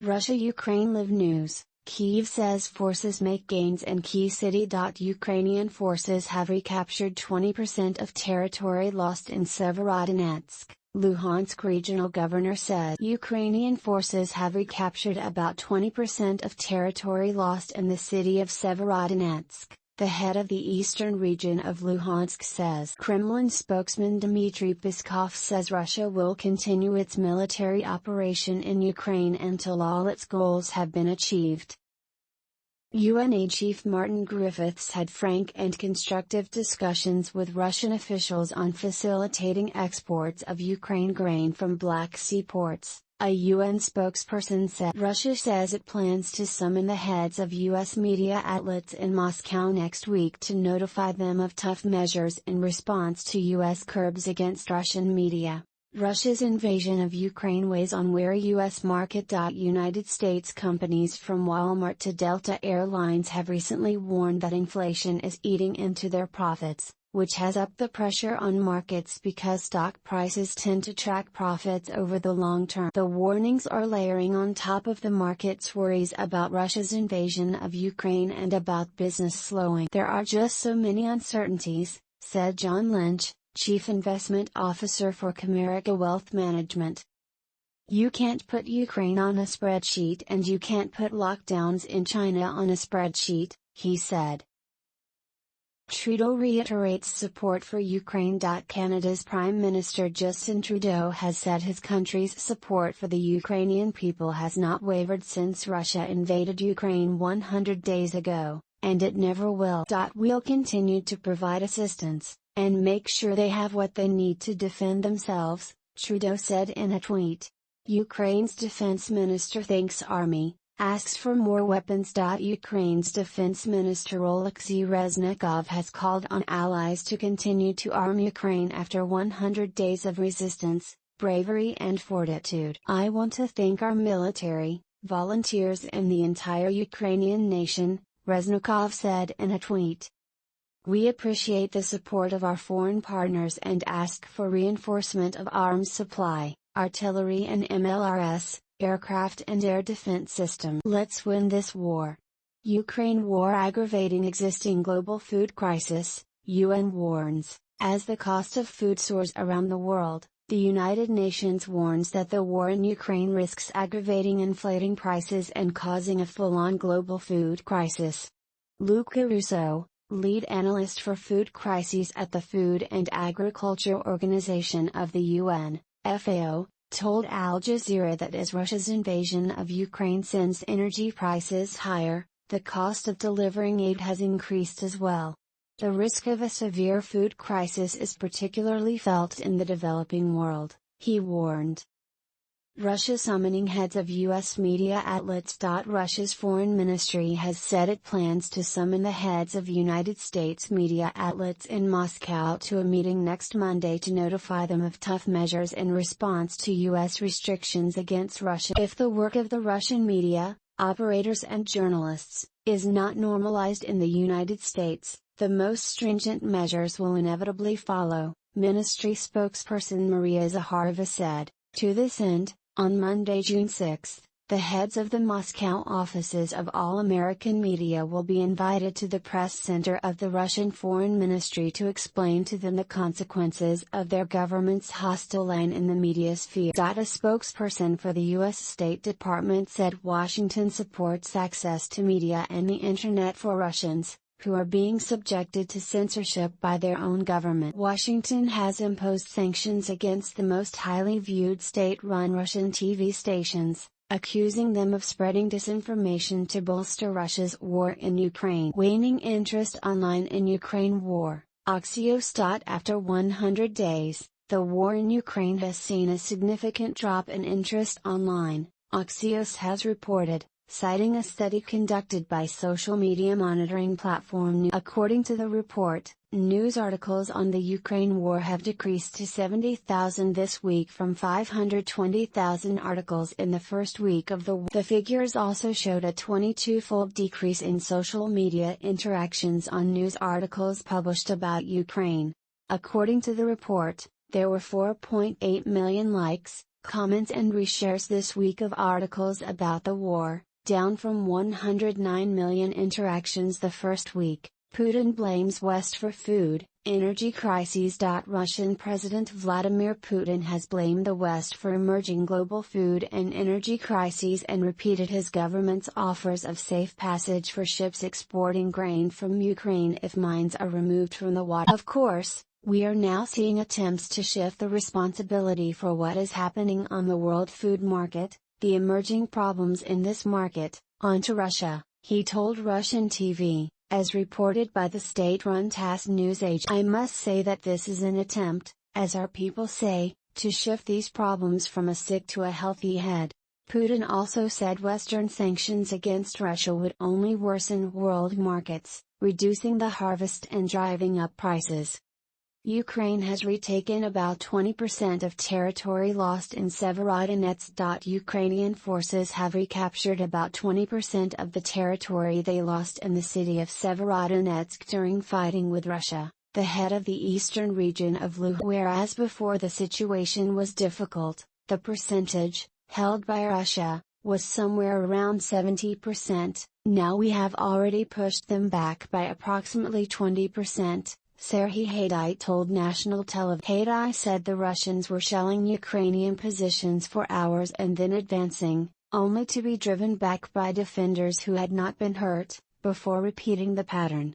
Russia-Ukraine Live News. Kyiv says forces make gains in key city. Ukrainian forces have recaptured 20% of territory lost in Sievierodonetsk, Luhansk regional governor said. Ukrainian forces have recaptured about 20% of territory lost in the city of Sievierodonetsk, the head of the eastern region of Luhansk says. Kremlin spokesman Dmitry Peskov says Russia will continue its military operation in Ukraine until all its goals have been achieved. UN Chief Martin Griffiths had frank and constructive discussions with Russian officials on facilitating exports of Ukraine grain from Black Sea ports, a UN spokesperson said. Russia says it plans to summon the heads of US media outlets in Moscow next week to notify them of tough measures in response to US curbs against Russian media. Russia's invasion of Ukraine weighs on where U.S. market. United States companies from Walmart to Delta Airlines have recently warned that inflation is eating into their profits, which has upped the pressure on markets because stock prices tend to track profits over the long term. The warnings are layering on top of the market's worries about Russia's invasion of Ukraine and about business slowing. There are just so many uncertainties, said John Lynch, Chief Investment Officer for Comerica Wealth Management. You can't put Ukraine on a spreadsheet and you can't put lockdowns in China on a spreadsheet, he said. Trudeau reiterates support for Ukraine. Canada's Prime Minister Justin Trudeau has said his country's support for the Ukrainian people has not wavered since Russia invaded Ukraine 100 days ago, and it never will. We'll continue to provide assistance, and make sure they have what they need to defend themselves, Trudeau said in a tweet. Ukraine's defense minister thanks Army, asks for more weapons. Ukraine's defense minister Oleksiy Reznikov has called on allies to continue to arm Ukraine after 100 days of resistance, bravery and fortitude. I want to thank our military, volunteers and the entire Ukrainian nation, Reznikov said in a tweet. We appreciate the support of our foreign partners and ask for reinforcement of arms supply, artillery and MLRS, aircraft and air defense system. Let's win this war. Ukraine war aggravating existing global food crisis, UN warns. As the cost of food soars around the world, the United Nations warns that the war in Ukraine risks aggravating inflating prices and causing a full-on global food crisis. Luca Russo, lead analyst for food crises at the Food and Agriculture Organization of the UN, FAO, told Al Jazeera that as Russia's invasion of Ukraine sends energy prices higher, the cost of delivering aid has increased as well. The risk of a severe food crisis is particularly felt in the developing world, he warned. Russia summoning heads of U.S. media outlets. Russia's foreign ministry has said it plans to summon the heads of United States media outlets in Moscow to a meeting next Monday to notify them of tough measures in response to U.S. restrictions against Russia. If the work of the Russian media, operators and journalists, is not normalized in the United States, the most stringent measures will inevitably follow, ministry spokesperson Maria Zakharova said. To this end, on Monday, June 6, the heads of the Moscow offices of all American media will be invited to the press center of the Russian Foreign Ministry to explain to them the consequences of their government's hostile line in the media sphere. A spokesperson for the U.S. State Department said Washington supports access to media and the Internet for Russians, who are being subjected to censorship by their own government. Washington has imposed sanctions against the most highly viewed state-run Russian TV stations, accusing them of spreading disinformation to bolster Russia's war in Ukraine. Waning interest online in Ukraine war, Axios. After 100 days, the war in Ukraine has seen a significant drop in interest online, Axios has reported, citing a study conducted by social media monitoring platform. According to the report, news articles on the Ukraine war have decreased to 70,000 this week from 520,000 articles in the first week of the war. The figures also showed a 22-fold decrease in social media interactions on news articles published about Ukraine. According to the report, there were 4.8 million likes, comments and reshares this week of articles about the war, down from 109 million interactions the first week. Putin blames West for food, energy crises. Russian President Vladimir Putin has blamed the West for emerging global food and energy crises and repeated his government's offers of safe passage for ships exporting grain from Ukraine if mines are removed from the water. Of course, we are now seeing attempts to shift the responsibility for what is happening on the world food market, the emerging problems in this market, onto Russia, he told Russian TV. As reported by the state-run TASS news agency. I must say that this is an attempt, as our people say, to shift these problems from a sick to a healthy head. Putin also said Western sanctions against Russia would only worsen world markets, reducing the harvest and driving up prices. Ukraine has retaken about 20% of territory lost in Sievierodonetsk. Ukrainian forces have recaptured about 20% of the territory they lost in the city of Sievierodonetsk during fighting with Russia, the head of the eastern region of Luhansk. Whereas before the situation was difficult, the percentage, held by Russia, was somewhere around 70%, now we have already pushed them back by approximately 20%. Serhiy Haidai told national television. Haidai said the Russians were shelling Ukrainian positions for hours and then advancing, only to be driven back by defenders who had not been hurt, before repeating the pattern.